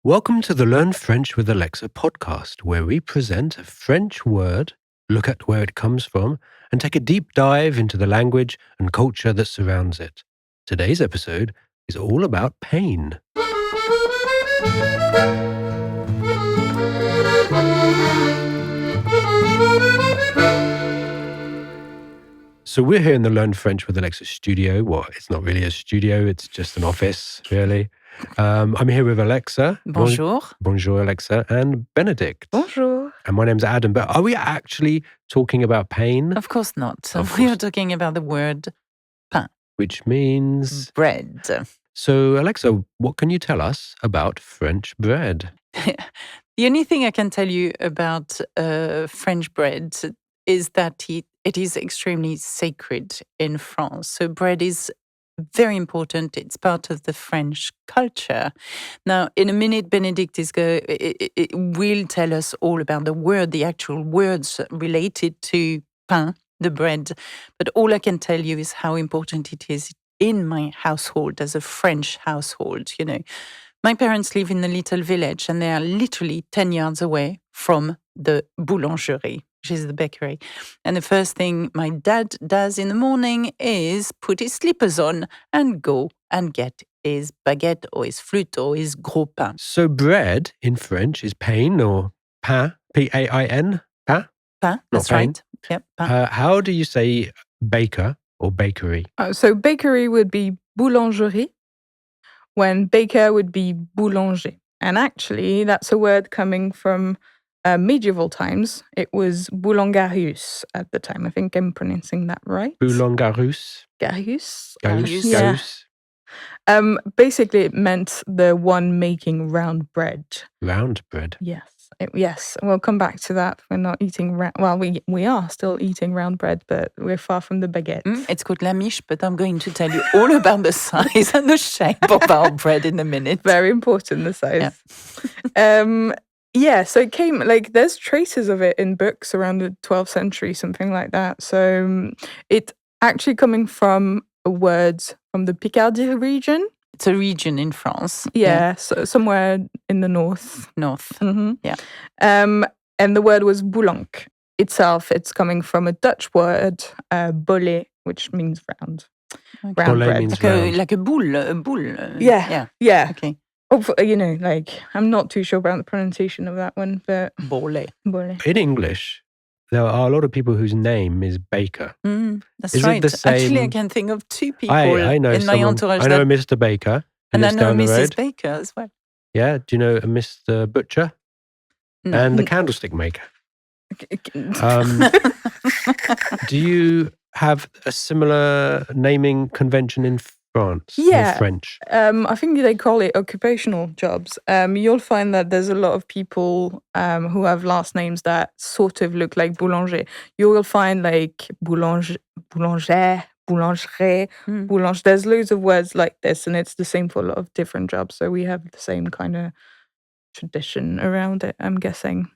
Welcome to the Learn French with Alexa podcast, where we present a French word, look at where it comes from, and take a deep dive into the language and culture that surrounds it. Today's episode is all about pain. So we're here in the Learn French with Alexa studio. Well, it's not really a studio, it's just an office, really. I'm here with Alexa. Bonjour. Bonjour, Alexa, and Benedict. Bonjour. And my name's Adam. But are we actually talking about pain? Of course not. Of We are course. talking about the word pain, Which means... bread. So, Alexa, what can you tell us about French bread? The only thing I can tell you about French bread is that it is extremely sacred in France. So bread is very important. It's part of the French culture. Now, in a minute, Benedict will tell us all about the actual words related to pain, the bread. But all I can tell you is how important it is in my household, as a French household. You know, my parents live in a little village, and they are literally 10 yards away from the boulangerie, which is the bakery. And the first thing my dad does in the morning is put his slippers on and go and get his baguette or his flûte or his gros pain. So, bread in French is pain or pain, P-A-I-N, pain? Pain, that's pain. right. Yep, pain. How do you say baker or bakery? So bakery would be boulangerie, when baker would be boulanger. And actually, that's a word coming from medieval times. It was boulangarus at the time. I think I'm pronouncing that right. Boulangarus? Garus. Garus? Yeah. Garus? Basically, it meant the one making round bread. Round bread. Yes. Yes. We'll come back to that. We're not eating we are still eating round bread, but we're far from the baguette. It's called la miche, but I'm going to tell you all about the size and the shape of our bread in a minute. Very important, the size. Yeah. So it came, there's traces of it in books around the 12th century, something like that. So it actually coming from a word from the Picardy region. It's a region in France. Yeah. So somewhere in the north. North. Mm-hmm. Yeah. And the word was boulanque itself. It's coming from a Dutch word, bolle, which means round. Okay. Round Bolle bread. means round. Like a boule. Yeah. Okay. I'm not too sure about the pronunciation of that one, but Bolle. In English, there are a lot of people whose name is Baker. That's Is it right. the same- Actually, I can think of two people I know in my someone. entourage. I know a Mr. Baker who and I lives know down the Mrs. road. Baker as well. Yeah, do you know a Mr. Butcher? No. And the candlestick maker. Do you have a similar naming convention in France? Yeah. Or French? I think they call it occupational jobs. You'll find that there's a lot of people who have last names that sort of look like boulanger. You will find like boulanger, boulangerie, boulange. There's loads of words like this, and it's the same for a lot of different jobs. So we have the same kind of tradition around it, I'm guessing.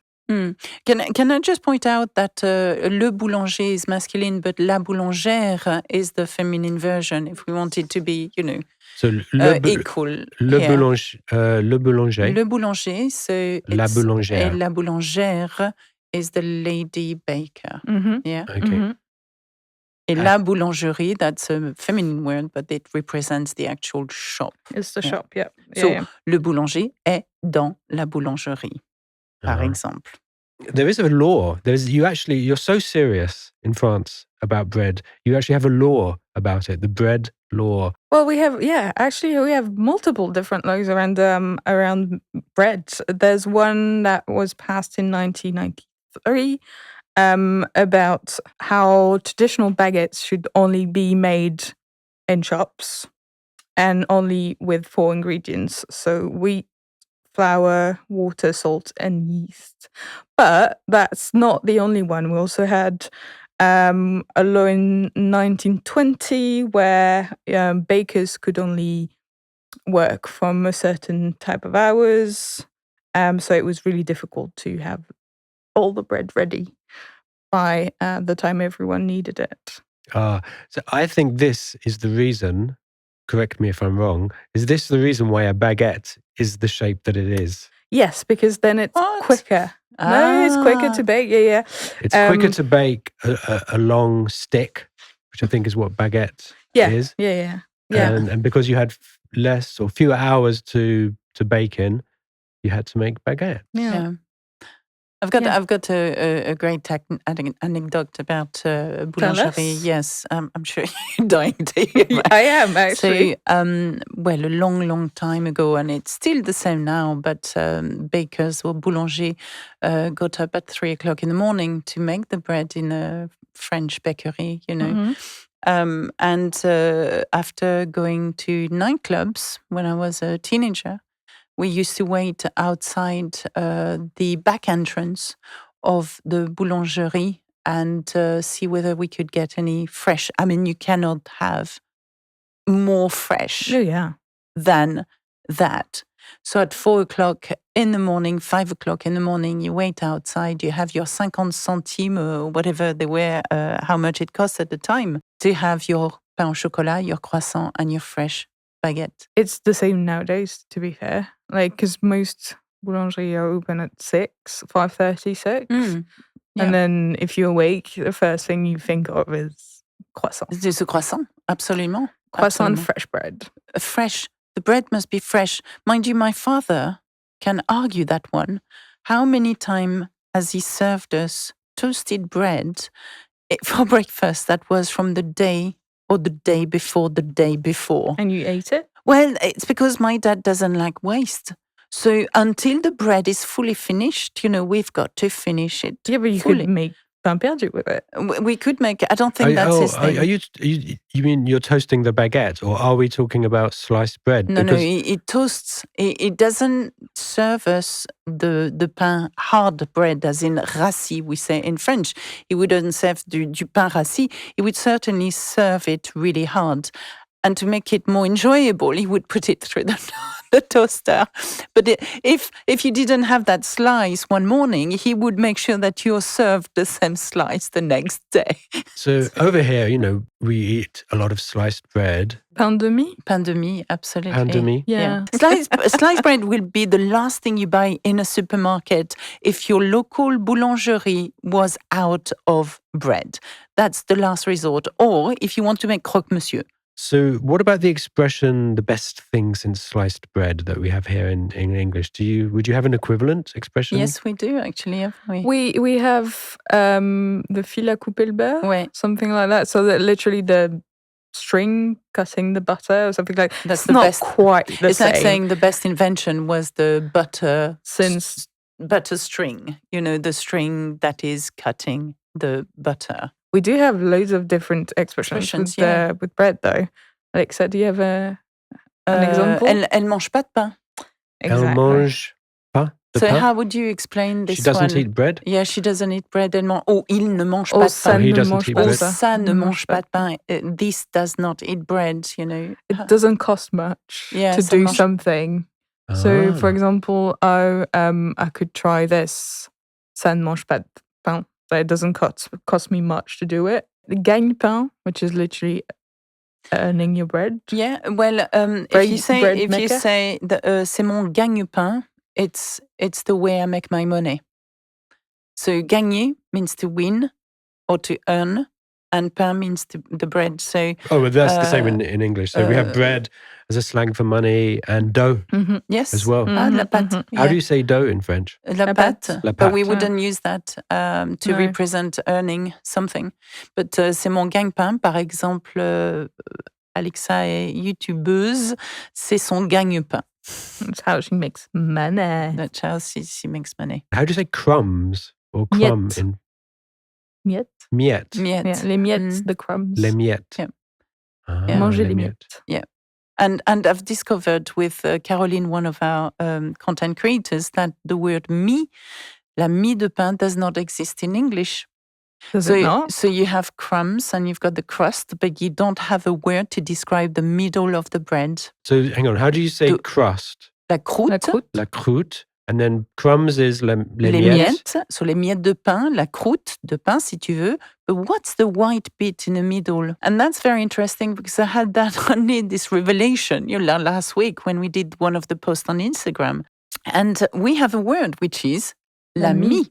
Can I just point out that le boulanger is masculine, but la boulangère is the feminine version, if we want it to be, So equal. Le here. boulanger. Le boulanger, so La it's- boulangère. et la boulangère is the lady baker. Mm-hmm. Yeah. Okay. Mm-hmm. Et la boulangerie, that's a feminine word, but it represents the actual shop. It's the Yeah. shop, yeah. So, le boulanger est dans la boulangerie, par Uh-huh. exemple. There is a law. You're so serious in France about bread. You actually have a law about it, the bread law. Well, we have multiple different laws around bread. There's one that was passed in 1993 about how traditional baguettes should only be made in shops and only with 4 ingredients. So wheat, flour, water, salt, and yeast. But that's not the only one. We also had a law in 1920 where bakers could only work from a certain type of hours. So it was really difficult to have all the bread ready by the time everyone needed it. So I think this is the reason correct me if I'm wrong, is this the reason why a baguette is the shape that it is? Yes, because then it's What? quicker. No, it's quicker to bake. Yeah. It's quicker to bake a long stick, which I think is what baguette is. Yeah. And because you had less or fewer hours to bake in, you had to make baguette. Yeah. I've got a great anecdote about boulangerie. Yes, I'm sure you're dying to hear. I am actually. So, well, a long time ago, and it's still the same now. But bakers or boulangers got up at 3:00 in the morning to make the bread in a French bakery. And after going to nightclubs when I was a teenager, we used to wait outside the back entrance of the boulangerie and see whether we could get any fresh. I mean, you cannot have more fresh than that. So at 4:00 in the morning, 5:00 in the morning, you wait outside, you have your 50 centimes or whatever they were, how much it cost at the time, to have your pain au chocolat, your croissant, and your fresh baguette. It's the same nowadays, to be fair. Like, because most boulangeries are open at 5:30, 6. And then if you're awake, the first thing you think of is croissant. It's a croissant, absolument. Croissant and fresh bread. Fresh. The bread must be fresh. Mind you, my father can argue that one. How many times has he served us toasted bread for breakfast that was from the day or the day before the day before? And you ate it? Well, it's because my dad doesn't like waste. So until the bread is fully finished, we've got to finish it. Yeah, but you fully. could make pain perdu with it. We could make it. I don't think that's his thing. You mean you're toasting the baguette, or are we talking about sliced bread? No, it toasts. It doesn't serve us the pain hard bread, as in rassis, we say in French. He wouldn't serve du pain rassis. He would certainly serve it really hard. And to make it more enjoyable, he would put it through the toaster. But if you didn't have that slice one morning, he would make sure that you're served the same slice the next day. So over here, we eat a lot of sliced bread. Pain de mie? Pain de mie, absolutely. Pain de mie? Yeah. Sliced bread will be the last thing you buy in a supermarket if your local boulangerie was out of bread. That's the last resort. Or if you want to make croque-monsieur. So what about the expression, the best thing since sliced bread, that we have here in English? Would you have an equivalent expression? Yes, we do actually. Have we? We have the fil à couper le beurre, something like that. So that literally the string cutting the butter or something like that. That's it's the not best. Quite the it's same. Like saying the best invention was the butter string. The string that is cutting the butter. We do have loads of different expressions with bread, though. Alexa, do you have an example? Elle mange pas de pain. Exactly. Elle mange pas de pain. So how would you explain this one? She doesn't eat bread? Yeah, she doesn't eat bread. Il ne mange pas de pain. He doesn't eat bread. Ça ne mange pas de pain. This does not eat bread, It doesn't cost much to do something. So, for example, I could try this. Ça ne mange pas de pain. But it doesn't cost me much to do it. The gagne-pain, which is literally earning your bread. Yeah, well, if you say c'est mon gagne-pain, it's the way I make my money. So gagner means to win or to earn, and pain means the bread. So well, that's the same in English. So we have bread as a slang for money, and dough as well. La pâte. How do you say dough in French? La pâte. La pâte. But we wouldn't use that to represent earning something. But c'est mon gagne-pain, par exemple, Alexa est youtubeuse, c'est son gagne-pain. That's how she makes money. That's how she makes money. How do you say crumbs or crumb in Miette. Miette. Yeah, les miettes, the crumbs. Les miettes. Yeah. Manger les miettes. Yeah. And I've discovered with Caroline, one of our content creators, that the word mie, la mie de pain, does not exist in English. Does it not? So you have crumbs and you've got the crust, but you don't have a word to describe the middle of the bread. So hang on, how do you say crust? La croûte. La croûte. And then crumbs is les Les miettes. miettes, so les miettes de pain, la croûte de pain, si tu veux. But what's the white bit in the middle? And that's very interesting because I had that only this revelation, last week when we did one of the posts on Instagram. And we have a word which is la mie.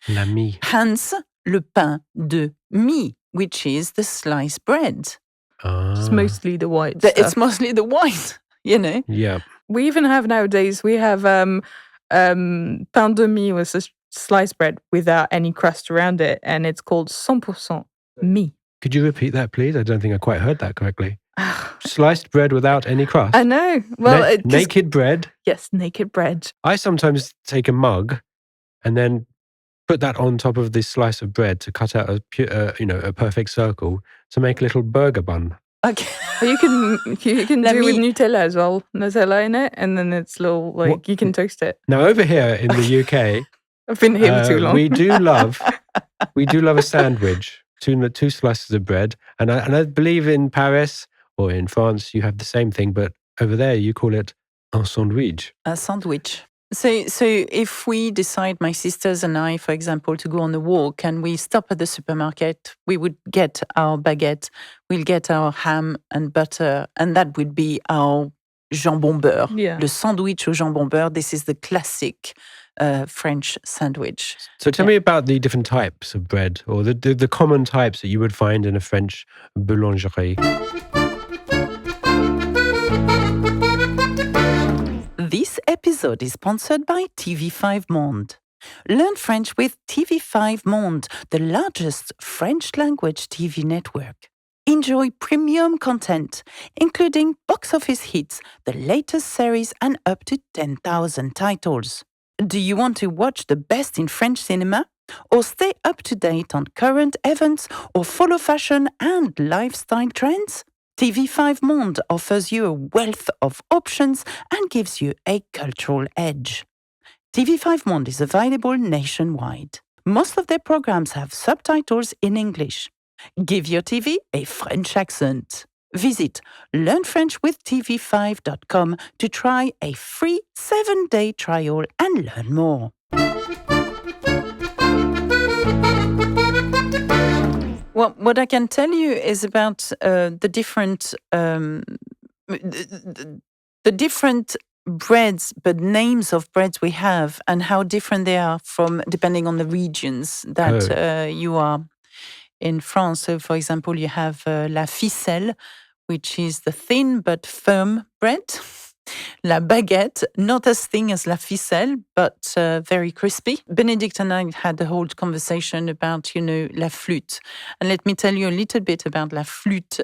La mie. Hence, le pain de mie, which is the sliced bread. It's mostly the white It's stuff. mostly the white, Yeah. We even have nowadays, we have pain de mie with sliced bread without any crust around it, and it's called 100% mie. Could you repeat that, please? I don't think I quite heard that correctly. Sliced bread without any crust. I know. Well, naked bread. Yes, naked bread. I sometimes take a mug and then put that on top of this slice of bread to cut out a perfect circle to make a little burger bun. Okay. You can La do with mie. Nutella as well. Nutella in it, and then it's little you can toast it. Now over here in the UK, I've been here for too long. we do love a sandwich, two slices of bread, and I believe in Paris or in France you have the same thing, but over there you call it un sandwich. A sandwich. So if we decide, my sisters and I, for example, to go on a walk and we stop at the supermarket, we would get our baguette, we'll get our ham and butter, and that would be our jambon beurre. Yeah. Le sandwich au jambon beurre, this is the classic French sandwich. So tell me about the different types of bread, or the common types that you would find in a French boulangerie. This episode is sponsored by TV5 Monde. Learn French with TV5 Monde, the largest French language TV network. Enjoy premium content, including box office hits, the latest series, and up to 10,000 titles. Do you want to watch the best in French cinema? Or stay up to date on current events or follow fashion and lifestyle trends? TV5 Monde offers you a wealth of options and gives you a cultural edge. TV5 Monde is available nationwide. Most of their programs have subtitles in English. Give your TV a French accent. Visit learnfrenchwithtv5.com to try a free 7-day trial and learn more. Well, what I can tell you is about the different breads, but names of breads we have, and how different they are from depending on the regions that you are in France. So, for example, you have la ficelle, which is the thin but firm bread. La baguette, not as thin as la ficelle, but very crispy. Benedict and I had a whole conversation about, la flûte. And let me tell you a little bit about la flûte.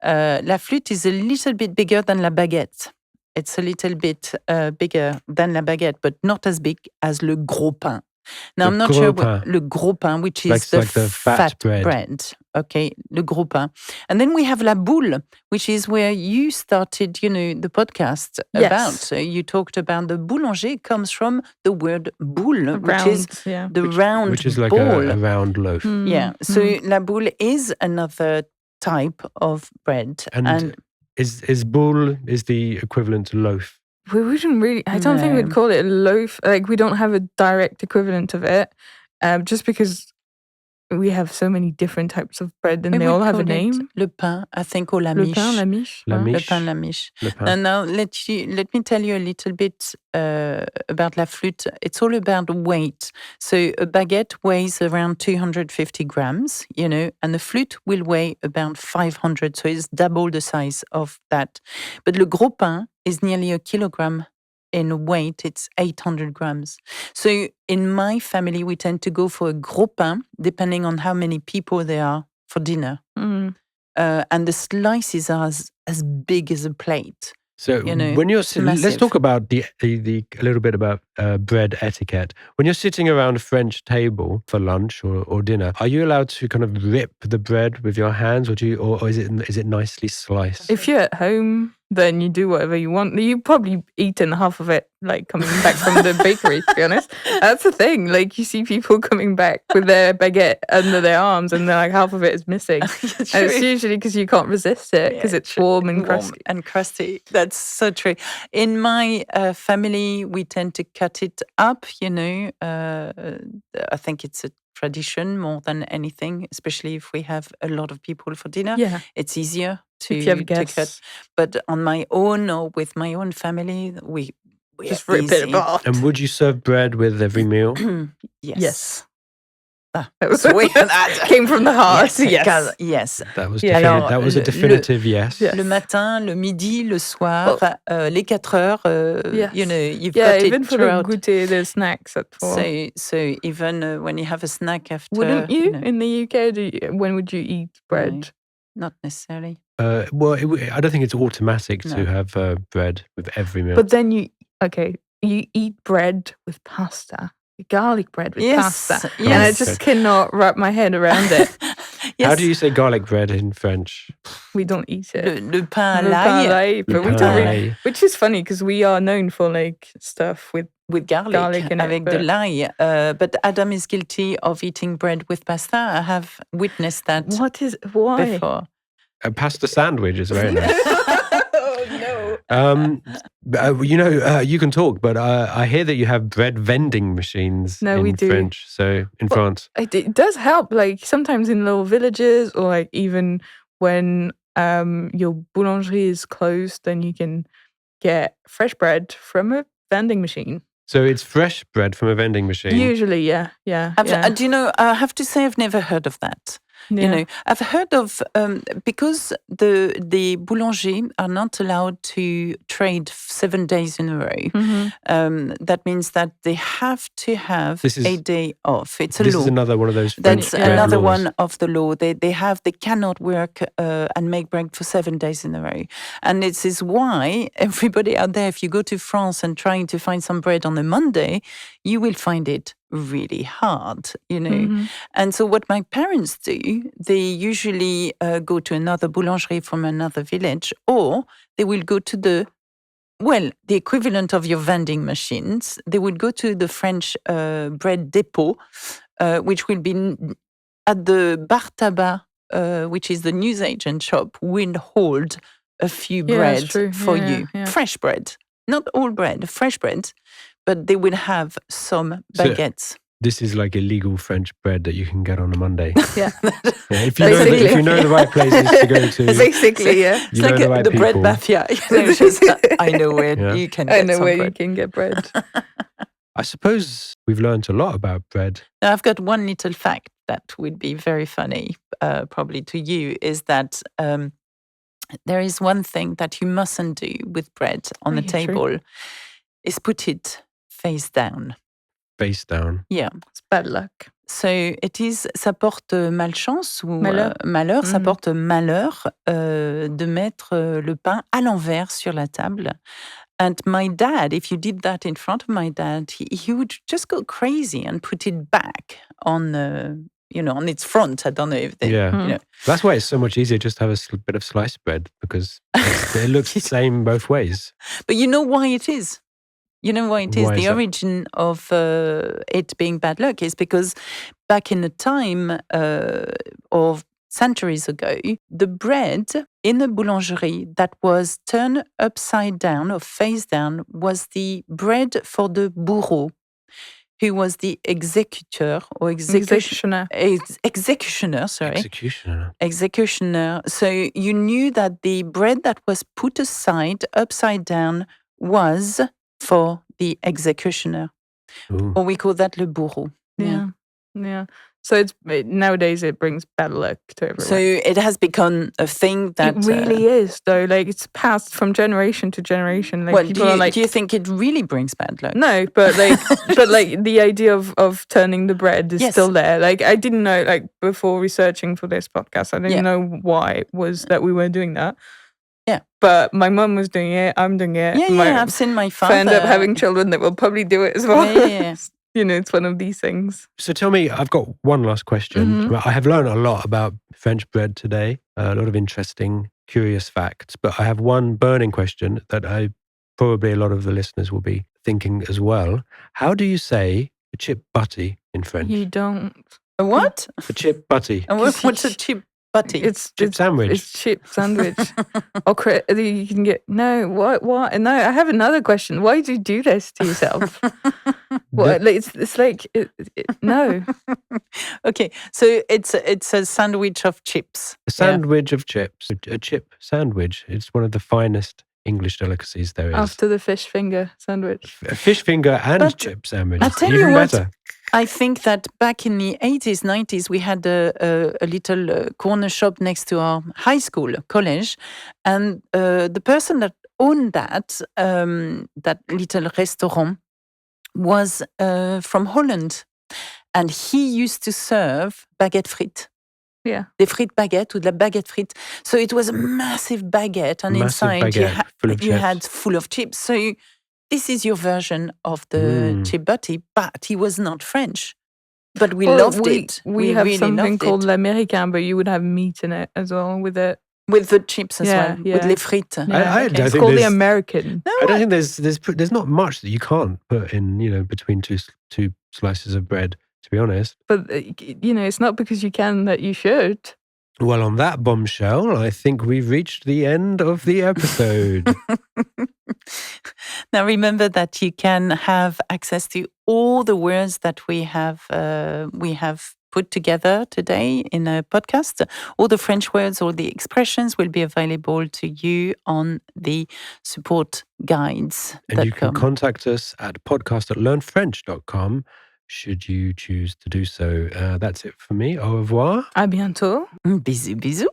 La flûte is a little bit bigger than la baguette. It's a little bit bigger than la baguette, but not as big as le gros pain. Now, I'm not sure what le gros pain, which is like the fat bread. Okay, le gros pain. And then we have la boule, which is where you started, the podcast about. So you talked about the boulanger comes from the word boule, which is the round which is like ball. a round loaf. Yeah. So la boule is another type of bread. And is boule is the equivalent to loaf? We wouldn't really, I don't think we'd call it a loaf. Like, we don't have a direct equivalent of it, just because we have so many different types of bread and they all have a name. Le pain, I think, or la miche. Le pain, la miche. Le pain, la miche. And now let me tell you a little bit about la flûte. It's all about weight. So a baguette weighs around 250 grams, and the flûte will weigh about 500. So it's double the size of that. But le gros pain is nearly a kilogram in weight. It's 800 grams. So in my family, we tend to go for a gros pain, depending on how many people there are for dinner. And the slices are as big as a plate. So when you're sitting, let's talk about a little bit about bread etiquette. When you're sitting around a French table for lunch or dinner, are you allowed to kind of rip the bread with your hands, or is it nicely sliced? If you're at home, then you do whatever you want. You've probably eaten half of it, like coming back from the bakery, to be honest. That's the thing. Like, you see people coming back with their baguette under their arms and they're like, half of it is missing. And it's usually because you can't resist it, because it's warm and crusty. That's so true. In my family, we tend to cut cut it up, I think it's a tradition more than anything, especially if we have a lot of people for dinner. Yeah. It's easier If you have to cut. guests, But on my own or with my own family, we just are rip it easy. apart. And would you serve bread with every meal? Yes. So that came from the heart. Yes. Yes. That was, Yeah. defini- that was a definitive yes. Yes. Le matin, le midi, le soir, les 4 heures, Yes. you've Yeah, got even it for the throughout. goûter, the snacks at 4. So even when you have a snack after... Wouldn't you? In the UK, when would you eat bread? No, not necessarily. Well, I don't think it's automatic No. to have bread with every meal. But then you eat bread with pasta. Garlic bread with pasta. Yes. And I just cannot wrap my head around it. Yes. How do you say garlic bread in French? We don't eat it. Le pain à Le pain à l'ail l'ail, but Le we pain don't à really, l'ail. which is funny because we are known for like stuff with with garlic in it, avec de but- l'ail. But Adam is guilty of eating bread with pasta. I have witnessed that why? before. A pasta sandwich is very nice. Oh no. You can talk, but I hear that you have bread vending machines No, in we do. French. So in France. It does help, like sometimes in little villages, or like even when your boulangerie is closed, then you can get fresh bread from a vending machine. So it's fresh bread from a vending machine. Usually, yeah. Do you know? I have to say, I've never heard of that. Yeah. I've heard of because the boulangers are not allowed to trade 7 days in a row. Mhm. That means that they have to have a day off. It's a This law. is another one of those French That's bread another laws. one of the law. They cannot work and make bread for 7 days in a row. And this is why everybody out there, if you go to France and trying to find some bread on a Monday, you will find it really hard, Mhm. And so what my parents do, they usually go to another boulangerie from another village, or they will go to the equivalent of your vending machines. They would go to the French bread depot, which will be at the bar tabac, which is the newsagent shop, will hold a few Yeah, bread that's true. for Yeah, you. yeah. Fresh bread. Not all bread, fresh bread. But they will have some So- baguettes. This is like illegal French bread that you can get on a Monday. Yeah. Yeah, if Basically. you know the right places to go to, Basically, yeah. It's you know like the right the bread people. mafia. It's just, I know where Yeah. you can I get know some where you bread. can get bread. I suppose we've learned a lot about bread. Now, I've got one little fact that would be very funny, probably to you, is that there is one thing that you mustn't do with bread on Oh, the yeah, true. table, is put it face down. Face down. Yeah. It's bad luck. So it is, ça porte malchance ou Malheur. malheur, ça Mhm. porte malheur de mettre le pain à l'envers sur la table. And my dad, if you did that in front of my dad, he would just go crazy and put it back on, on its front. I don't know if they, Yeah. That's why it's so much easier just to have a bit of sliced bread because it looks the same both ways. But you know why it is? You know why it is? Why is The that? origin of it being bad luck is because back in the time of centuries ago, the bread in a boulangerie that was turned upside down or face down was the bread for the bourreau, who was the executor or Executioner. executioner, sorry. Executioner. Executioner. So you knew that the bread that was put aside, upside down, was for the executioner. Ooh. Or we call that le bourreau. Yeah. So nowadays it brings bad luck to everyone. So it has become a thing that... it really is, though. Like, it's passed from generation to generation. Like, people are like... do you think it really brings bad luck? No, but like, the idea of turning the bread is Yes. still there. Like, I didn't know, like, before researching for this podcast, I didn't know why it was that we were doing that. Yeah. But my mum was doing it, I'm doing it. Yeah, I've seen my If father... I end up having children that will probably do it as well. Yeah. It's one of these things. So tell me, I've got one last question. Mhm. I have learned a lot about French bread today, a lot of interesting, curious facts, but I have one burning question that probably a lot of the listeners will be thinking as well. How do you say a chip butty in French? You don't. A what? A chip butty. And what's a chip Butty. Chip sandwich. It's chip sandwich. Or you can get what? No, I have another question. Why do you do this to yourself? It's like no. Okay, so it's a sandwich of chips. A sandwich of chips. A chip sandwich. It's one of the finest English delicacies there is. After the fish finger sandwich. A fish finger and chip sandwich. I'll tell Even you what, better. I think that back in the 80s, 90s, we had a little corner shop next to our high school, college. And the person that owned that little restaurant was from Holland. And he used to serve baguette frites. Yeah. Des frites baguettes ou de la baguette frite. So it was a massive baguette. And inside you had full of chips. So this is your version of the chip butty, but he was not French. But we loved it. We have really something called l'américain, but you would have meat in it as well with it. With the chips as well, with les frites. I don't it's think called the American. No, I don't think there's not much that you can't put in, between two slices of bread, to be honest. But, it's not because you can that you should. Well, on that bombshell, I think we've reached the end of the episode. Now, remember that you can have access to all the words that we have put together today in a podcast. All the French words, all the expressions will be available to you on the support guides. And you can contact us at podcast@learnfrench.com should you choose to do so. That's it for me. Au revoir. À bientôt. Bisous, bisous.